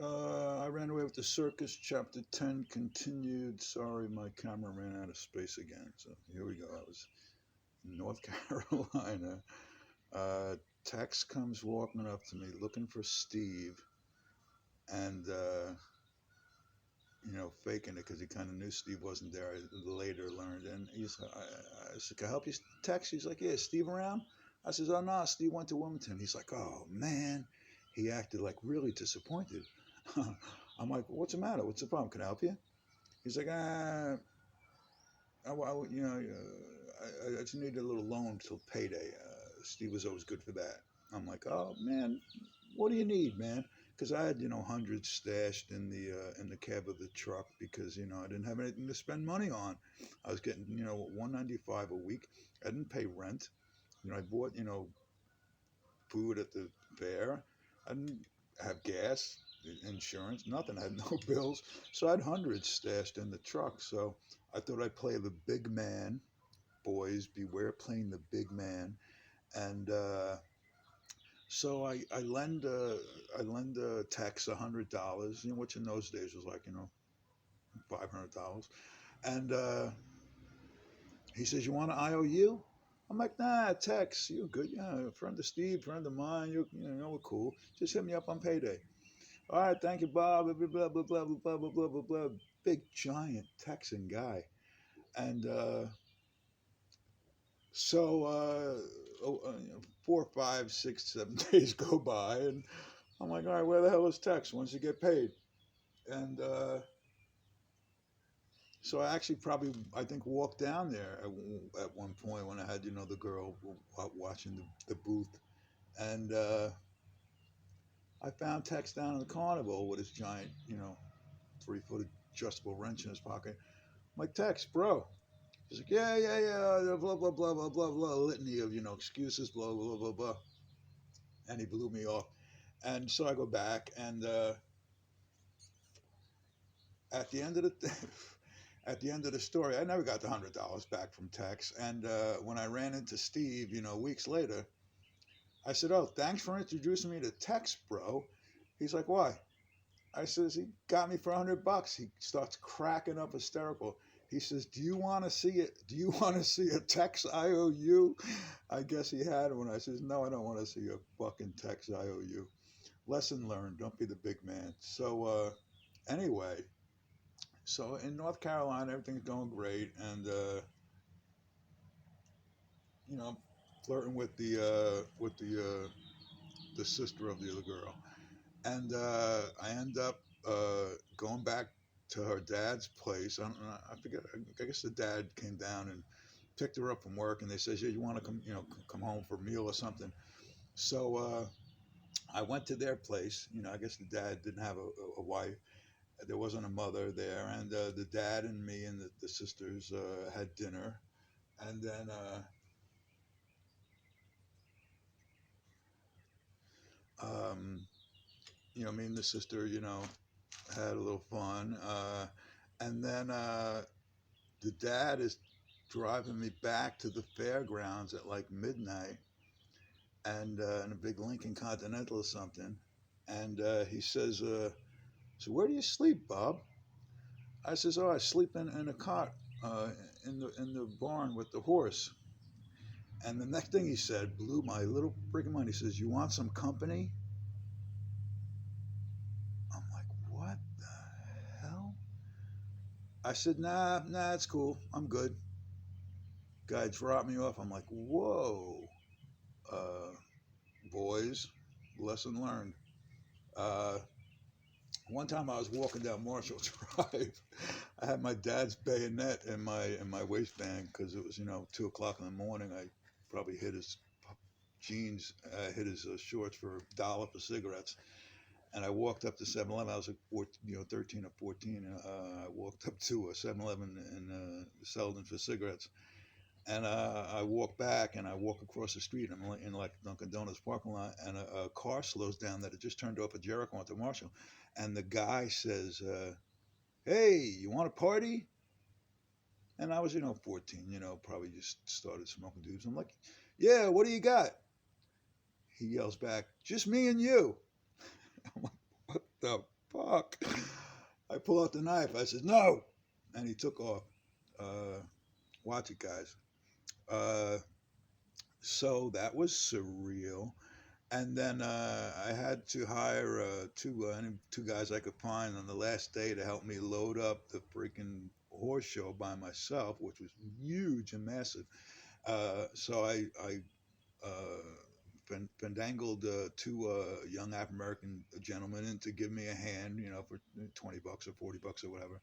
I ran away with the circus. Chapter 10 continued. Sorry, my camera ran out of space again. So here we go. I was in North Carolina. Uh, Tex comes walking up to me looking for Steve, and faking it because he kind of knew Steve wasn't there. I later learned, and I said, "Can I help you, Tex?" He's like, "Yeah, Steve around?" I says, "Oh no, Steve went to Wilmington." He's like, "Oh man," he acted like really disappointed. I'm like, "What's the matter? What's the problem? Can I help you?" He's like, I just needed a little loan till payday. Steve was always good for that. I'm like, "Oh man, what do you need, man?" Because I had hundreds stashed in the cab of the truck because I didn't have anything to spend money on. I was getting 195 a week. I didn't pay rent. I bought food at the fair. I didn't have gas, insurance, nothing. I had no bills. So I had hundreds stashed in the truck. So I thought I'd play the big man. Boys, beware playing the big man. And so I lend Tex $100, which in those days was like $500. And he says, "You want an IOU?" I'm like, "Nah, Tex, you're good. Yeah, friend of Steve, friend of mine. We're cool. Just hit me up on payday." "All right, thank you, Bob. Blah blah blah blah blah blah blah blah blah. Big giant Texan guy, and so 4, 5, 6, 7 days go by, and I'm like, "All right, where the hell is Tex? When's he get paid?" And so I actually probably I think walked down there at one point when I had the girl watching the booth, and I found Tex down in the carnival with his giant 3 foot adjustable wrench in his pocket. I'm like, "Tex, bro." He's like, "Yeah, yeah, yeah, blah blah blah blah blah blah litany of excuses, blah blah blah blah," and he blew me off. And so I go back, and at the end of the at the end of the story, I never got the $100 back from Tex. And when I ran into Steve, weeks later, I said, "Oh, thanks for introducing me to Tex, bro." He's like, "Why?" I says, "He got me for $100." He starts cracking up hysterical. He says, "Do you want to see it? Do you want to see a Tex IOU?" I guess he had one. I says, "No, I don't want to see a fucking Tex IOU." Lesson learned. Don't be the big man. So anyway, so in North Carolina, everything's going great, and you know, flirting with the sister of the other girl, and I end up going back to her dad's place. I don't know, I forget. I guess the dad came down and picked her up from work, and they says, "Yeah, you want to come, come home for a meal or something." So I went to their place. I guess the dad didn't have a wife. There wasn't a mother there, and the dad and me and the sisters had dinner, and then um, me and the sister, had a little fun, and then the dad is driving me back to the fairgrounds at like midnight, and in a big Lincoln Continental or something, and he says, "So where do you sleep, Bob?" I says, "Oh, I sleep in a cot in the barn with the horse." And the next thing he said blew my little freaking mind. He says, "You want some company?" I'm like, "What the hell?" I said, "Nah, nah, it's cool. I'm good." Guy dropped me off. I'm like, "Whoa, uh, boys, lesson learned." Uh, One time I was walking down Marshall Drive. I had my dad's bayonet in my waistband because it was 2 o'clock in the morning. I probably hit his jeans, hit his shorts for $1 for cigarettes. And I walked up to 7-Eleven. I was like 14, 13 or 14. I walked up to a 7-Eleven in Selden for cigarettes. And I walk back and I walk across the street. I'm in like Dunkin' Donuts parking lot, and a car slows down that had just turned off at Jericho onto Marshall. And the guy says, "Hey, you want a party?" And I was, 14, probably just started smoking doops. I'm like, "Yeah, what do you got?" He yells back, "Just me and you." I'm like, "What the fuck. I pull out the knife. I said, no. And he took off. Uh, Watch it, guys. Uh, so that was surreal. And then I had to hire two guys I could find on the last day to help me load up the freaking horse show by myself, which was huge and massive. So I fandangled two young African American gentlemen in to give me a hand, for $20 or $40 or whatever,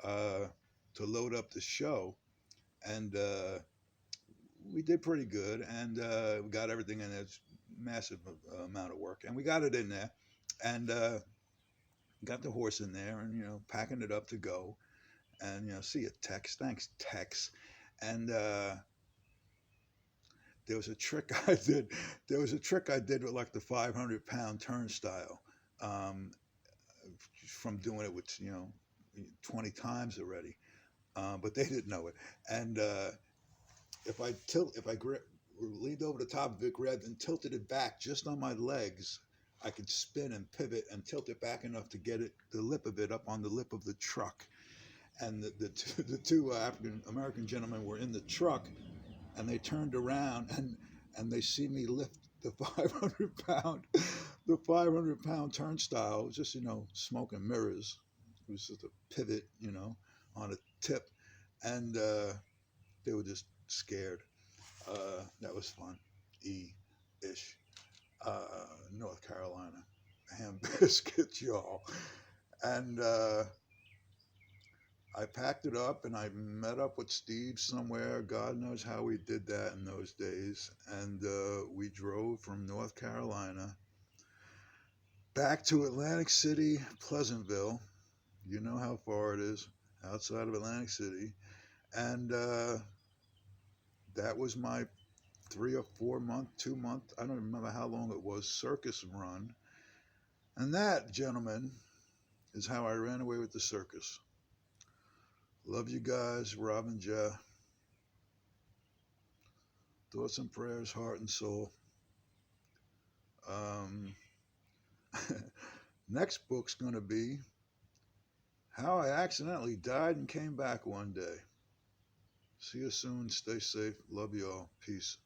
uh, to load up the show. And we did pretty good, and we got everything in. It's massive amount of work, and we got it in there, and got the horse in there, and packing it up to go, and see you, Tex. Thanks, Tex. And there was a trick I did. There was a trick I did with like the 500-pound turnstile, um, from doing it with 20 times already, but they didn't know it, and if I leaned over the top of it, grabbed and tilted it back just on my legs, I could spin and pivot and tilt it back enough to get the lip of it up on the lip of the truck. And the two African American gentlemen were in the truck, and they turned around and they see me lift the 500-pound the 500-pound turnstile. It was just smoke and mirrors. It was just a pivot, on a tip, and they were just scared. That was fun. Ish. North Carolina. Ham biscuits, y'all. And I packed it up and I met up with Steve somewhere. God knows how we did that in those days. And we drove from North Carolina back to Atlantic City, Pleasantville. You know how far it is outside of Atlantic City. And that was my 3 or 4 month, 2 month, I don't remember how long it was, circus run. And that, gentlemen, is how I ran away with the circus. Love you guys, Rob and Jeff. Thoughts and prayers, heart and soul. Um, Next book's going to be How I Accidentally Died and Came Back One Day. See you soon. Stay safe. Love you all. Peace.